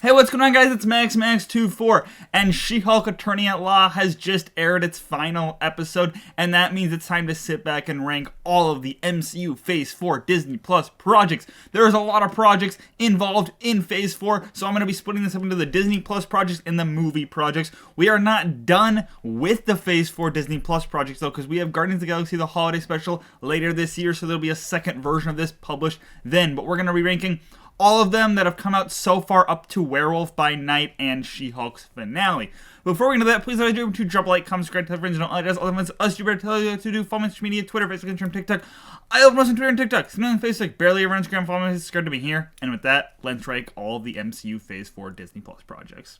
Hey, what's going on, guys? It's Max24, and She-Hulk Attorney at Law has just aired its final episode, and that means it's time to sit back and rank all of the MCU Phase 4 Disney Plus projects. There's a lot of projects involved in Phase 4, so I'm going to be splitting this up into the Disney Plus projects and the movie projects. We are not done with the Phase 4 Disney Plus projects, though, because we have Guardians of the Galaxy, the holiday special, later this year, so there'll be a second version of this published then, but we're going to be ranking all of them that have come out so far up to Werewolf by Night and She-Hulk's finale. Before we get into that, please remember to drop a like, comment, subscribe, tell friends, don't like us, you better tell you to do. Follow me on social media, Twitter, Facebook, Instagram, TikTok. I love most on Twitter and TikTok. See me on Facebook, barely ever on Instagram, follow me, subscribe to me here. And with that, let's rank all of the MCU Phase 4 Disney Plus projects.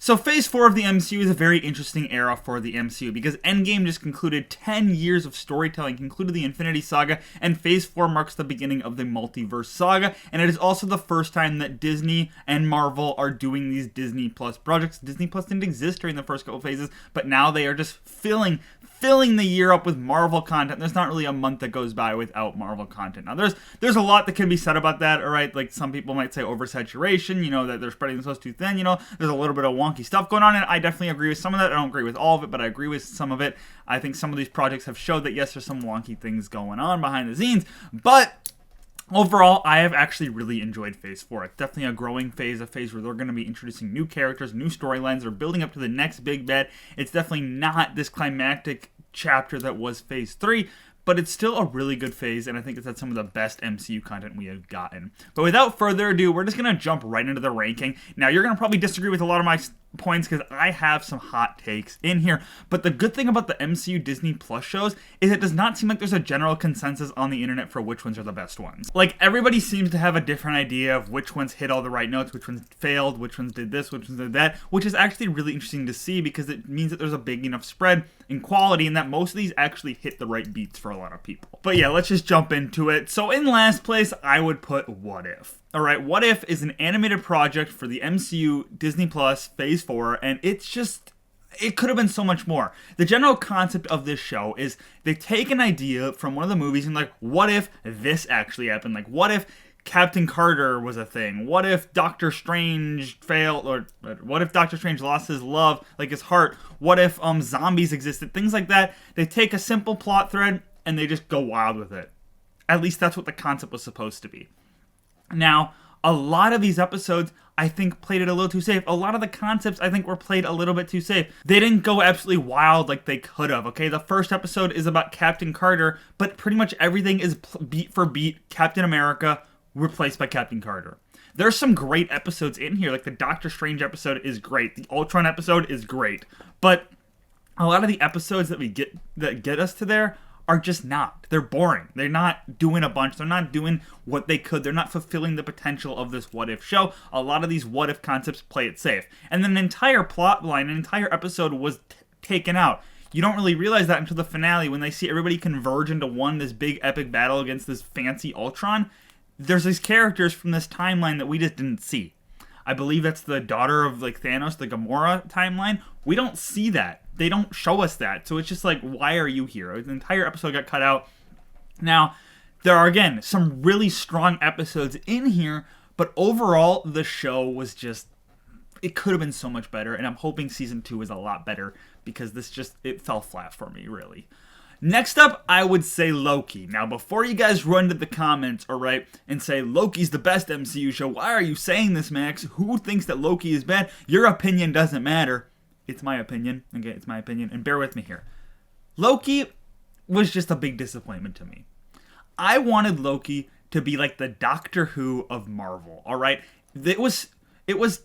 So Phase 4 of the MCU is a very interesting era for the MCU because Endgame just concluded 10 years of storytelling, concluded the Infinity Saga, and Phase 4 marks the beginning of the Multiverse Saga, and it is also the first time that Disney and Marvel are doing these Disney Plus projects. Disney Plus didn't exist during the first couple phases, but now they are just filling the year up with Marvel content. There's not really a month that goes by without Marvel content. Now, there's a lot that can be said about that, all right? Like, some people might say oversaturation, that they're spreading themselves too thin, there's a little bit of wonky stuff going on, and I definitely agree with some of that. I don't agree with all of it, but I agree with some of it. I think some of these projects have showed that, yes, there's some wonky things going on behind the scenes, but overall, I have actually really enjoyed Phase 4. It's definitely a growing phase, a phase where they're going to be introducing new characters, new storylines. They're building up to the next big bet. It's definitely not this climactic chapter that was Phase 3, but it's still a really good phase, and I think it's had some of the best MCU content we have gotten. But without further ado, we're just going to jump right into the ranking. Now, you're going to probably disagree with a lot of my points because I have some hot takes in here, but the good thing about the MCU Disney Plus shows is it does not seem like there's a general consensus on the internet for which ones are the best ones. Like, everybody seems to have a different idea of which ones hit all the right notes, which ones failed, which ones did this, which ones did that, which is actually really interesting to see because it means that there's a big enough spread in quality and that most of these actually hit the right beats for a lot of people. But yeah, let's just jump into it. So in last place, I would put What If. Alright, What If is an animated project for the MCU Disney Plus Phase 4, and it could have been so much more. The general concept of this show is they take an idea from one of the movies and like, what if this actually happened? Like, what if Captain Carter was a thing? What if Doctor Strange failed? Or what if Doctor Strange lost his love, like his heart? What if zombies existed? Things like that. They take a simple plot thread and they just go wild with it. At least that's what the concept was supposed to be. Now, a lot of these episodes, I think, played it a little too safe. A lot of the concepts, I think, were played a little bit too safe. They didn't go absolutely wild like they could have, okay? The first episode is about Captain Carter, but pretty much everything is beat for beat Captain America replaced by Captain Carter. There's some great episodes in here, like the Doctor Strange episode is great. The Ultron episode is great. But a lot of the episodes that get us to there are just not. They're boring. They're not doing a bunch. They're not doing what they could. They're not fulfilling the potential of this What If show. A lot of these What If concepts play it safe. And then an entire plot line, an entire episode was taken out. You don't really realize that until the finale when they see everybody converge into this big epic battle against this fancy Ultron. There's these characters from this timeline that we just didn't see. I believe that's the daughter of like Thanos, the Gamora timeline. We don't see that. They don't show us that. So it's just like, why are you here? The entire episode got cut out. Now, there are, again, some really strong episodes in here, but overall, the show was just, it could have been so much better, and I'm hoping Season 2 is a lot better, because it fell flat for me, really. Next up, I would say Loki. Now, before you guys run to the comments, alright, and say, Loki's the best MCU show, why are you saying this, Max? Who thinks that Loki is bad? Your opinion doesn't matter. It's my opinion. Okay, it's my opinion, and bear with me here. Loki was just a big disappointment to me. I wanted Loki to be like the Doctor Who of Marvel, alright? It was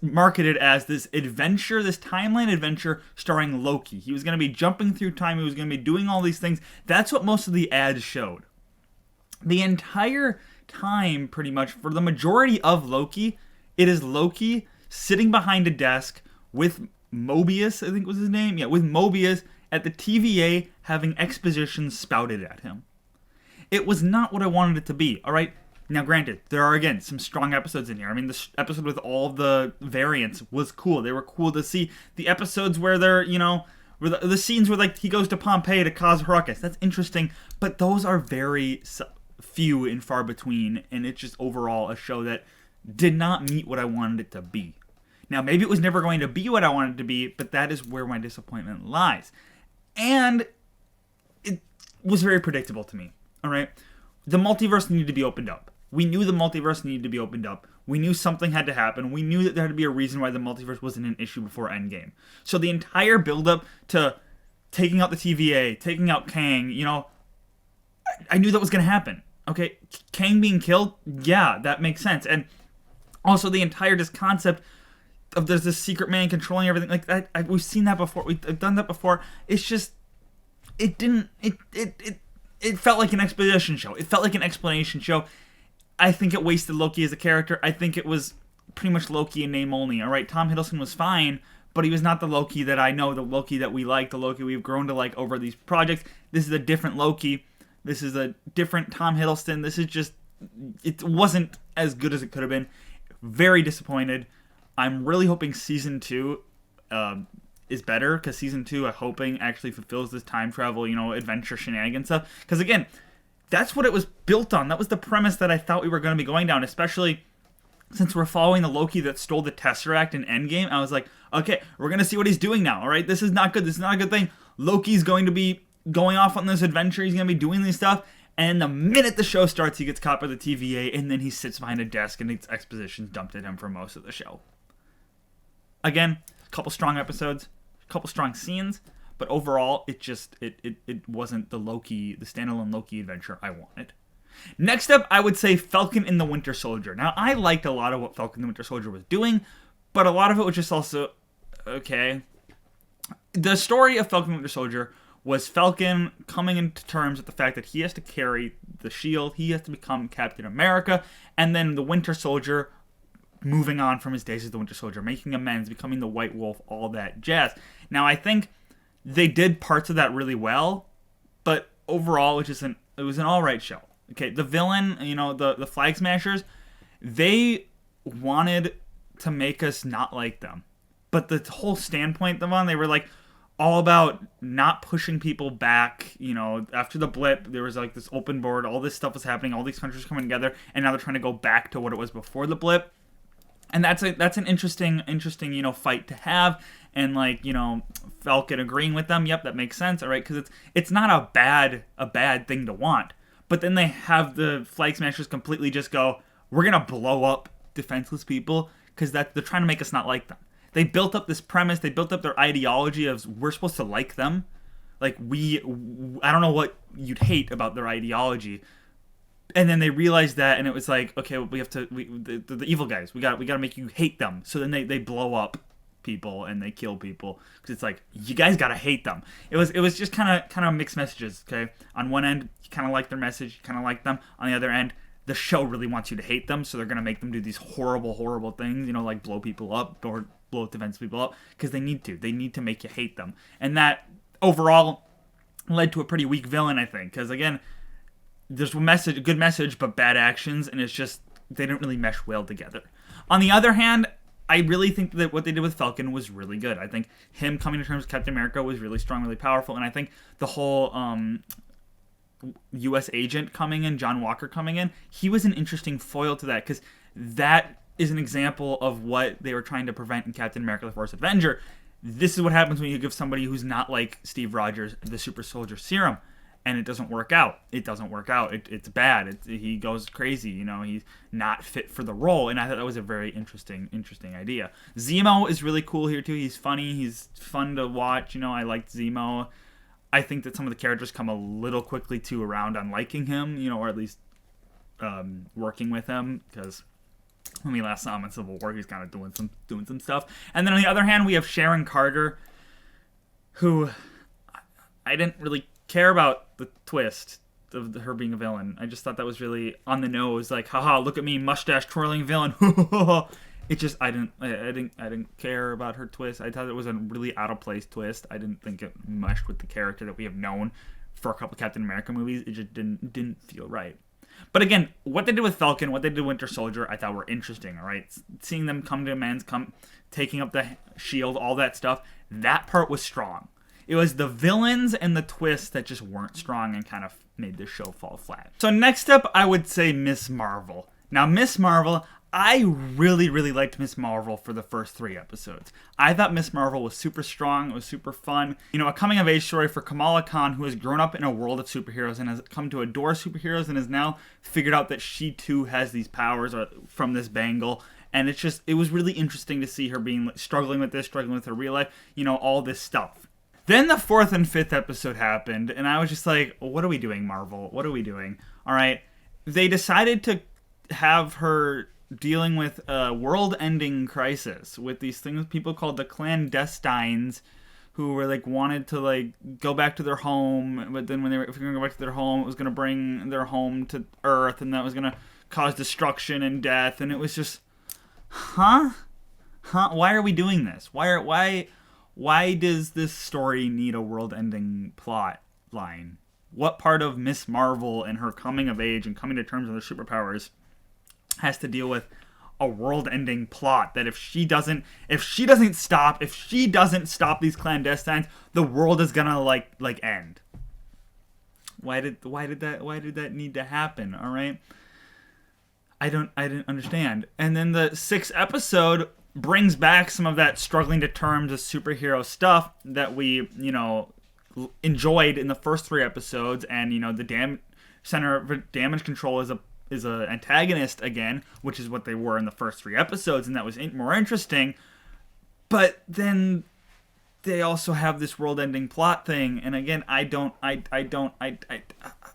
marketed as this adventure, this timeline adventure starring Loki. He was going to be jumping through time. He was going to be doing all these things. That's what most of the ads showed. The entire time, pretty much, for the majority of Loki, it is Loki sitting behind a desk with Mobius, I think was his name. Yeah, with Mobius at the TVA having exposition spouted at him. It was not what I wanted it to be, alright? Now, granted, there are, again, some strong episodes in here. I mean, the episode with all the variants was cool. They were cool to see. The episodes where they're, The scenes where like he goes to Pompeii to cause a ruckus, that's interesting, but those are very few and far between, and it's just overall a show that did not meet what I wanted it to be. Now, maybe it was never going to be what I wanted it to be, but that is where my disappointment lies. And it was very predictable to me, all right? The multiverse needed to be opened up. We knew the multiverse needed to be opened up. We knew something had to happen. We knew that there had to be a reason why the multiverse wasn't an issue before Endgame. So the entire build-up to taking out the TVA, taking out Kang, I knew that was going to happen. Okay, Kang being killed, yeah, that makes sense. And also the entire just concept of there's this secret man controlling everything like that. We've seen that before. We've done that before. It's just, it felt like an exposition show. It felt like an explanation show. I think it wasted Loki as a character. I think it was pretty much Loki in name only. All right, Tom Hiddleston was fine, but he was not the Loki that I know, the Loki that we like, the Loki we've grown to like over these projects. This is a different Loki. This is a different Tom Hiddleston. This is just, it wasn't as good as it could have been. Very disappointed. I'm really hoping season 2 is better, because season 2, I'm hoping, actually fulfills this time travel, adventure shenanigans stuff. Because again, that's what it was built on. That was the premise that I thought we were going to be going down, especially since we're following the Loki that stole the Tesseract in Endgame. I was like, okay, we're going to see what he's doing now, all right? This is not good. This is not a good thing. Loki's going to be going off on this adventure. He's going to be doing this stuff. And the minute the show starts, he gets caught by the TVA, and then he sits behind a desk and it's exposition dumped at him for most of the show. Again, a couple strong episodes, a couple strong scenes, but overall, it wasn't the standalone Loki adventure I wanted. Next up, I would say Falcon and the Winter Soldier. Now, I liked a lot of what Falcon and the Winter Soldier was doing, but a lot of it was just also, okay. The story of Falcon and the Winter Soldier was Falcon coming into terms with the fact that he has to carry the shield, he has to become Captain America, and then the Winter Soldier moving on from his days as the Winter Soldier, making amends, becoming the White Wolf, all that jazz. Now, I think they did parts of that really well, but overall, it was an alright show. Okay, the villain, the Flag Smashers, they wanted to make us not like them. But the whole standpoint of them, they were like all about not pushing people back. After the blip, there was like this open board, all this stuff was happening, all these countries coming together, and now they're trying to go back to what it was before the blip. And that's an interesting, fight to have, and Falcon agreeing with them. Yep, that makes sense. All right, because it's not a bad thing to want. But then they have the Flag Smashers completely just go, we're gonna blow up defenseless people because they're trying to make us not like them. They built up this premise. They built up their ideology of we're supposed to like them. Like I don't know what you'd hate about their ideology. And then they realized that, and it was like, okay, we have to, the evil guys, we got to make you hate them. So then they blow up people and they kill people because it's like, you guys got to hate them. It was just kind of mixed messages. Okay, on one end, you kind of like their message, you kind of like them. On the other end, the show really wants you to hate them, so they're gonna make them do these horrible things. Like blow people up or blow defense people up because they need to. They need to make you hate them, and that overall led to a pretty weak villain, I think, because again, there's a good message, but bad actions, and it's just, they didn't really mesh well together. On the other hand, I really think that what they did with Falcon was really good. I think him coming to terms with Captain America was really strong, really powerful, and I think the whole U.S. agent coming in, John Walker coming in, he was an interesting foil to that, because that is an example of what they were trying to prevent in Captain America: The First Avenger. This is what happens when you give somebody who's not like Steve Rogers the super soldier serum. And it doesn't work out. It's bad. He goes crazy. He's not fit for the role. And I thought that was a very interesting idea. Zemo is really cool here too. He's funny. He's fun to watch. I liked Zemo. I think that some of the characters come a little quickly too around on liking him. Or at least working with him, because when we last saw him in Civil War, he's kind of doing some stuff. And then on the other hand, we have Sharon Carter, who I didn't really care about the twist of her being a villain. I just thought that was really on the nose, like, haha, look at me, mustache twirling villain. It just, I didn't care about her twist. I thought it was a really out of place twist. I didn't think it meshed with the character that we have known for a couple Captain America movies. It just didn't feel right. But again, what they did with Falcon, what they did with Winter Soldier, I thought were interesting. All right, seeing them come to amends, taking up the shield, all that stuff, that part was strong. It was the villains and the twists that just weren't strong and kind of made this show fall flat. So next up, I would say Miss Marvel. Now, Miss Marvel, I really, really liked Miss Marvel for the first 3 episodes. I thought Miss Marvel was super strong. It was super fun. You know, a coming-of-age story for Kamala Khan, who has grown up in a world of superheroes and has come to adore superheroes and has now figured out that she, too, has these powers from this bangle. And it was really interesting to see her being struggling with her real life, you know, all this stuff. Then the 4th and 5th episode happened, and I was just like, what are we doing, Marvel? What are we doing? All right. They decided to have her dealing with a world-ending crisis with these things people called the clandestines, who were like wanted to like go back to their home, but then when they were going to go back to their home, it was going to bring their home to Earth, and that was going to cause destruction and death, and it was just, huh? Why are we doing this? Why does this story need a world-ending plot line? What part of Miss Marvel and her coming of age and coming to terms with her superpowers has to deal with a world-ending plot that if she doesn't stop these clandestines, the world is gonna like end? Why did that need to happen? All right, I didn't understand. And then the 6th episode brings back some of that struggling to terms with superhero stuff that we, you know, enjoyed in the first 3 episodes, and you know, the center of damage control is a antagonist again, which is what they were in the first 3 episodes, and that was more interesting. But then they also have this world-ending plot thing, and again,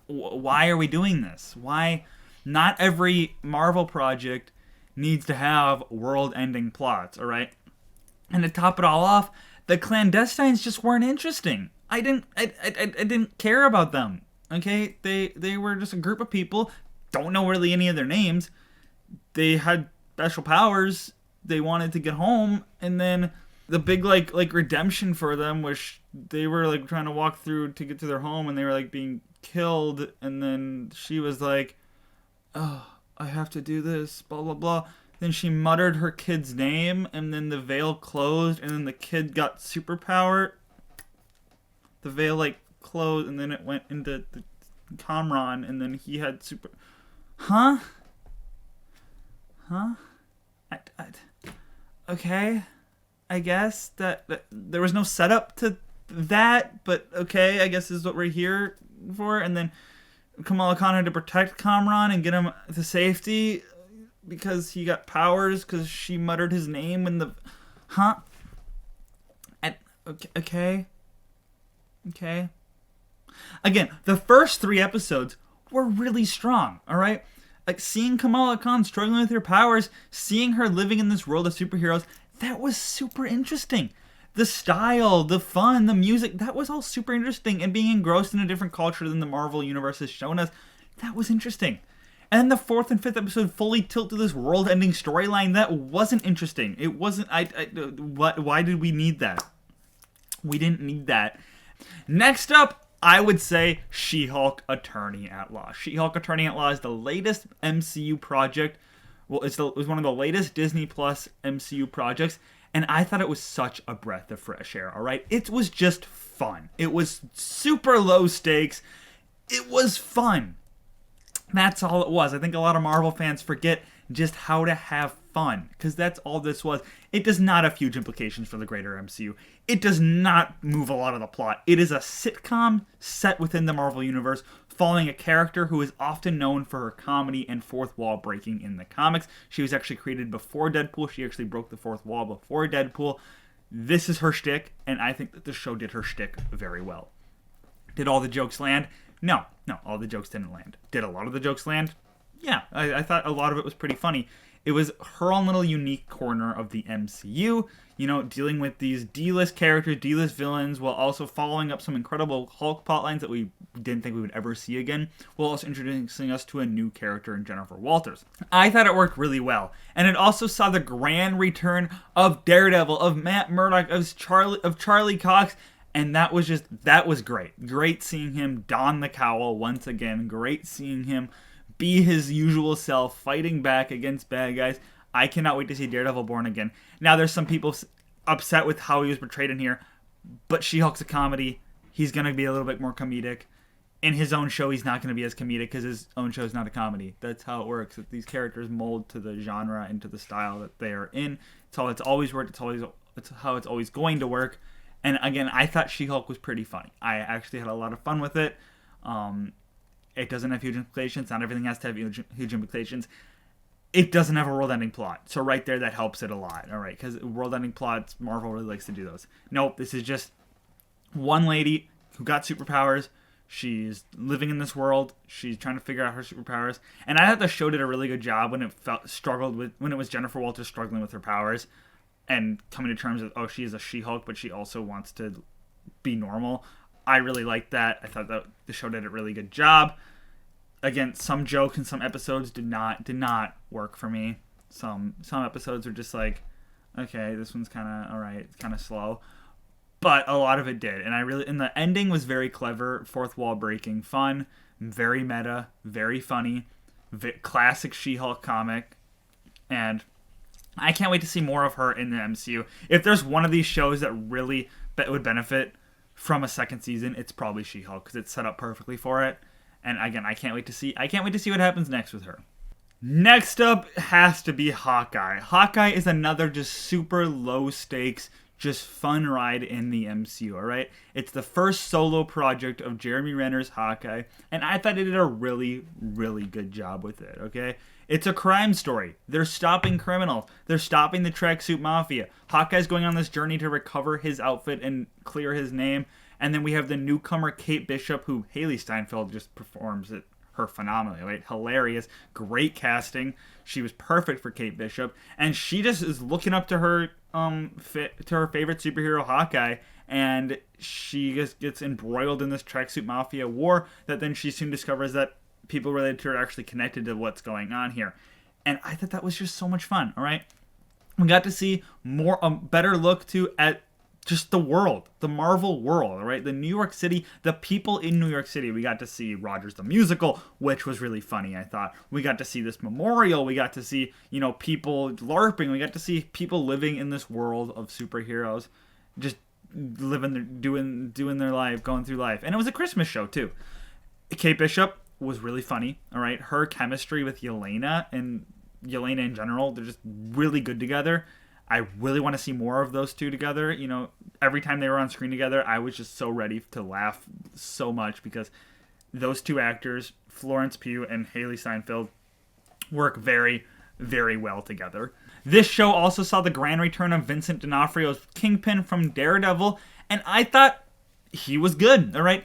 why are we doing this? Why? Not every Marvel project needs to have world-ending plots, all right? And to top it all off, the clandestines just weren't interesting. I didn't care about them. Okay, they were just a group of people. Don't know really any of their names. They had special powers. They wanted to get home, and then the big like redemption for them was they were like trying to walk through to get to their home, and they were like being killed, and then she was like, "Oh, I have to do this, blah blah blah." Then she muttered her kid's name, and then the veil closed, and then the kid got superpower. The veil like closed, and then it went into the Kamran, and then he had super. Huh? Okay. I guess that there was no setup to that, but okay, I guess this is what we're here for. And then Kamala Khan had to protect Kamran and get him to safety because he got powers because she muttered his name in the... Huh? Okay. Again, the first 3 episodes were really strong, all right? Like, seeing Kamala Khan struggling with her powers, seeing her living in this world of superheroes, that was super interesting. The style, the fun, the music, that was all super interesting. And being engrossed in a different culture than the Marvel Universe has shown us, that was interesting. And then the 4th and 5th episode fully tilt to this world-ending storyline that wasn't interesting. It wasn't... Why did we need that? We didn't need that. Next up, I would say She-Hulk Attorney at Law. She-Hulk Attorney at Law is the latest MCU project. Well, it was one of the latest Disney Plus MCU projects, and I thought it was such a breath of fresh air, all right? It was just fun. It was super low stakes. It was fun. That's all it was. I think a lot of Marvel fans forget just how to have fun, because that's all this was. It does not have huge implications for the greater MCU. It does not move a lot of the plot. It is a sitcom set within the Marvel Universe, following a character who is often known for her comedy and fourth wall breaking in the comics. She was actually created before Deadpool. She actually broke the fourth wall before Deadpool. This is her shtick, and I think that the show did her shtick very well. Did all the jokes land? No, all the jokes didn't land. Did a lot of the jokes land? Yeah, I thought a lot of it was pretty funny. It was her own little unique corner of the MCU, you know, dealing with these D-list characters, D-list villains, while also following up some incredible Hulk plotlines that we didn't think we would ever see again, while also introducing us to a new character in Jennifer Walters. I thought it worked really well, and it also saw the grand return of Daredevil, of Matt Murdock, of Charlie Cox, and that was great. Great seeing him don the cowl once again. Great seeing him be his usual self, fighting back against bad guys. I cannot wait to see Daredevil Born Again. Now, there's some people upset with how he was portrayed in here. but She-Hulk's a comedy. He's going to be a little bit more comedic. In his own show, he's not going to be as comedic because his own show is not a comedy. That's how it works. These characters mold to the genre and to the style that they are in. It's how it's always worked. It's how it's always going to work. And again, I thought She-Hulk was pretty funny. I actually had a lot of fun with it. It doesn't have huge implications. Not everything has to have huge implications. It doesn't have a world-ending plot. So right there, that helps it a lot. All right, because world-ending plots, Marvel really likes to do those. Nope, this is just one lady who got superpowers. She's living in this world. She's trying to figure out her superpowers. And I thought the show did a really good job when it was Jennifer Walters struggling with her powers and coming to terms with, oh, she is a She-Hulk, but she also wants to be normal. I really liked that. I thought that the show did a really good job. Again, some jokes in some episodes did not work for me. Some episodes are just like, okay, this one's kind of all right. It's kind of slow. But a lot of it did, and the ending was very clever, fourth wall breaking, fun, very meta, very funny, classic She-Hulk comic, and I can't wait to see more of her in the MCU. If there's one of these shows that really would benefit from a second season, it's probably She-Hulk because it's set up perfectly for it. And again, I can't wait to see what happens next with her. Next up has to be Hawkeye. Hawkeye is another just super low stakes, just fun ride in the MCU, all right? It's the first solo project of Jeremy Renner's Hawkeye, and I thought it did a really, really good job with it, okay? It's a crime story. They're stopping criminals. They're stopping the tracksuit mafia. Hawkeye's going on this journey to recover his outfit and clear his name, and then we have the newcomer Kate Bishop, who Haley Steinfeld just performs it. Her phenomenally, right? Hilarious, great casting. She was perfect for Kate Bishop, and she just is looking up to her favorite superhero Hawkeye, and she just gets embroiled in this tracksuit mafia war that then she soon discovers that people related to her are actually connected to what's going on here. And I thought that was just so much fun. All right, we got to see a better look at just the world, the Marvel world, all right? The New York City, the people in New York City. We got to see Rogers the Musical, which was really funny, I thought. We got to see this memorial. We got to see, people LARPing. We got to see people living in this world of superheroes, just doing their life, going through life. And it was a Christmas show, too. Kate Bishop was really funny, all right? Her chemistry with Yelena and Yelena in general, they're just really good together. I really want to see more of those two together. Every time they were on screen together, I was just so ready to laugh so much because those two actors, Florence Pugh and Haley Steinfeld, work very, very well together. This show also saw the grand return of Vincent D'Onofrio's Kingpin from Daredevil, and I thought he was good, all right?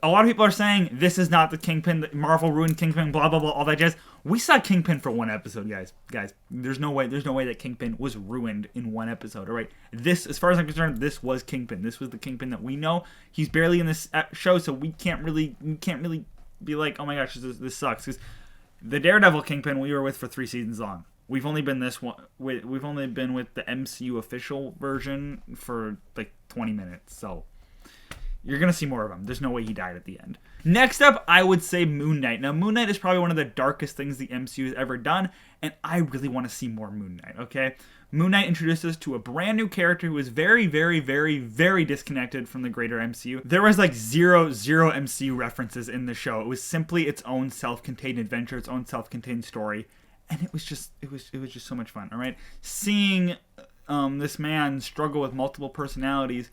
A lot of people are saying this is not the Kingpin, that Marvel ruined Kingpin, blah, blah, blah, all that jazz. We saw Kingpin for one episode, guys. There's no way that Kingpin was ruined in one episode, all right? This, as far as I'm concerned, this was Kingpin. This was the Kingpin that we know. He's barely in this show, so we can't really be like, oh my gosh, this sucks. Because the Daredevil Kingpin we were with for 3 seasons long. We've only been we've only been with the MCU official version for like 20 minutes, so you're going to see more of him. There's no way he died at the end. Next up, I would say Moon Knight. Now, Moon Knight is probably one of the darkest things the MCU has ever done, and I really want to see more Moon Knight, okay? Moon Knight introduced us to a brand new character who was very, very, very, very disconnected from the greater MCU. There was like zero MCU references in the show. It was simply its own self-contained adventure, its own self-contained story, and it was just so much fun, all right? Seeing this man struggle with multiple personalities,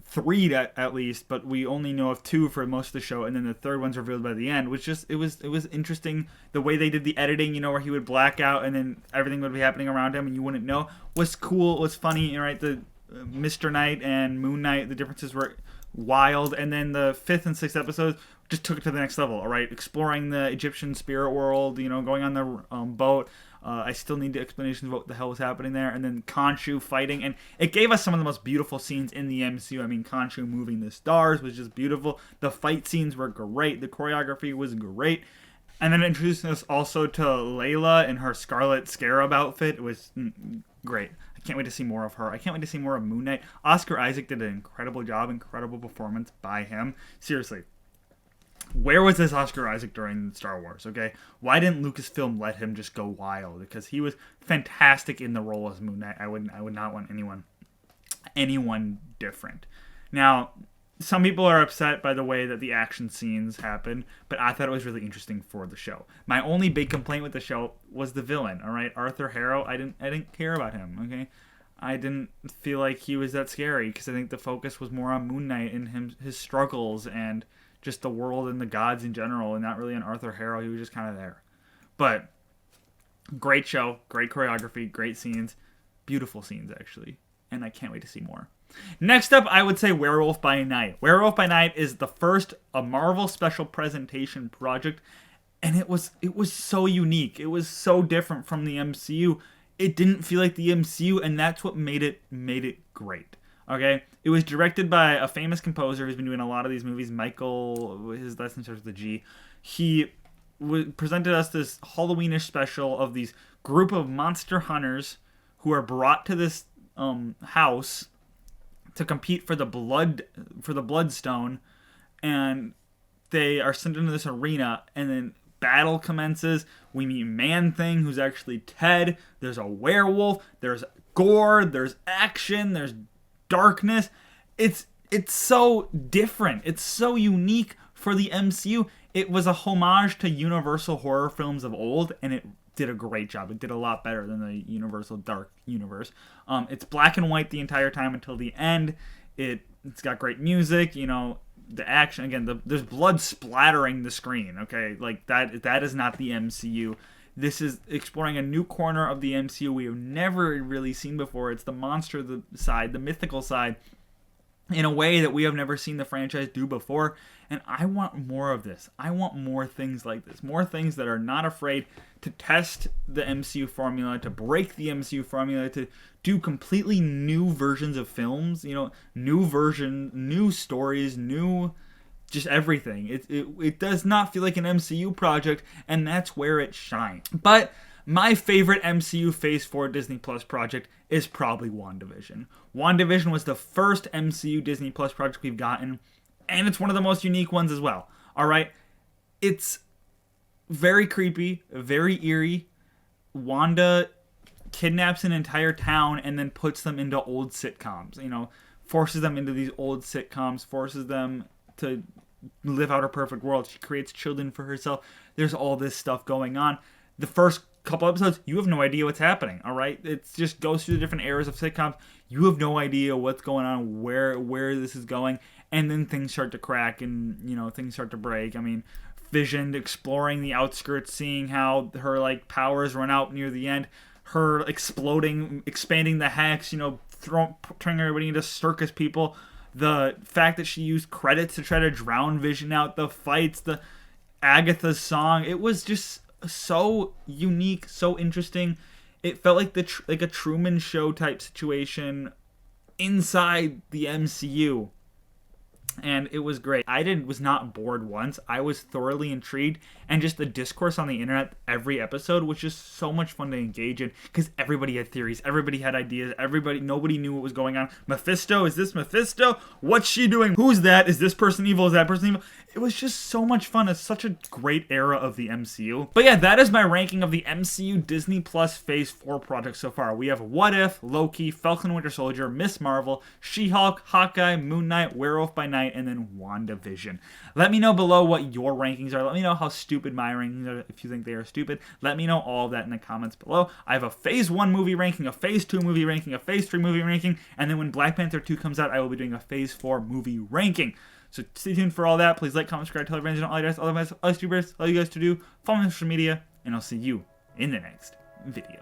3 at least, but we only know of 2 for most of the show, and then the third one's revealed by the end, which just it was interesting. The way they did the editing, where he would black out and then everything would be happening around him and you wouldn't know, was cool, was funny, right? The Mr. Knight and Moon Knight, the differences were wild, and then the 5th and 6th episodes just took it to the next level, all right? Exploring the Egyptian spirit world, going on the boat. I still need the explanations of what the hell was happening there. And then Khonshu fighting. And it gave us some of the most beautiful scenes in the MCU. I mean, Khonshu moving the stars was just beautiful. The fight scenes were great. The choreography was great. And then introducing us also to Layla in her Scarlet Scarab outfit was great. I can't wait to see more of her. I can't wait to see more of Moon Knight. Oscar Isaac did an incredible job, incredible performance by him. Seriously. Where was this Oscar Isaac during Star Wars, okay? Why didn't Lucasfilm let him just go wild? Because he was fantastic in the role as Moon Knight. I would not want anyone different. Now, some people are upset by the way that the action scenes happen, but I thought it was really interesting for the show. My only big complaint with the show was the villain. All right, Arthur Harrow. I didn't care about him. Okay, I didn't feel like he was that scary because I think the focus was more on Moon Knight and his struggles and just the world and the gods in general, and not really on Arthur Harrow. He was just kind of there. But great show, great choreography, great scenes, beautiful scenes actually, and I can't wait to see more. Next up, I would say Werewolf by Night. Werewolf by Night is the first a Marvel special presentation project, and it was so unique. It was so different from the MCU. It didn't feel like the MCU, and that's what made it great. Okay, it was directed by a famous composer who's been doing a lot of these movies. Michael, his last name starts with a G. He presented us this Halloweenish special of these group of monster hunters who are brought to this house to compete for the bloodstone, and they are sent into this arena, and then battle commences. We meet Man-Thing, who's actually Ted. There's a werewolf. There's gore. There's action. There's darkness. It's so different. It's so unique for the MCU. It was a homage to Universal horror films of old, and it did a great job. It did a lot better than the Universal Dark Universe. It's black and white the entire time until the end. It's got great music, the action. Again, there's blood splattering the screen, okay? Like, that is not the MCU. This is exploring a new corner of the MCU we have never really seen before. It's the monster side, the mythical side, in a way that we have never seen the franchise do before. And I want more of this. I want more things like this. More things that are not afraid to test the MCU formula, to break the MCU formula, to do completely new versions of films, new stories, new just everything. It does not feel like an MCU project, and that's where it shines. But my favorite MCU Phase 4 Disney Plus project is probably WandaVision. WandaVision was the first MCU Disney Plus project we've gotten, and it's one of the most unique ones as well. All right? It's very creepy, very eerie. Wanda kidnaps an entire town and then puts them into old sitcoms. Forces them into these old sitcoms, forces them to live out her perfect world. She creates children for herself. There's all this stuff going on. The first couple episodes, you have no idea what's happening, all right? It just goes through the different eras of sitcoms. You have no idea what's going on, where this is going, and then things start to crack and, things start to break. I mean, Vision exploring the outskirts, seeing how her, powers run out near the end, her exploding, expanding the hex, turning everybody into circus people, the fact that she used credits to try to drown Vision out, the fights, the Agatha's song, it was just so unique, so interesting. It felt like like a Truman Show type situation inside the MCU, and it was great. I was not bored once. I was thoroughly intrigued, and just the discourse on the internet every episode was just so much fun to engage in because everybody had theories, everybody had ideas, nobody knew what was going on. Mephisto, is this Mephisto? What's she doing? Who's that? Is this person evil? Is that person evil? It was just so much fun. It's such a great era of the MCU. But yeah, that is my ranking of the MCU Disney Plus Phase 4 projects so far. We have What If, Loki, Falcon Winter Soldier, Miss Marvel, She-Hulk, Hawkeye, Moon Knight, Werewolf by Night, and then WandaVision. Let me know below what your rankings are. Let me know how stupid my rankings are if you think they are stupid. Let me know all of that in the comments below. I have a Phase 1 movie ranking, a Phase 2 movie ranking, a Phase 3 movie ranking, and then when Black Panther 2 comes out, I will be doing a Phase 4 movie ranking. So stay tuned for all that. Please like, comment, subscribe, tell your friends, all you guys to do. Follow me on social media, and I'll see you in the next video.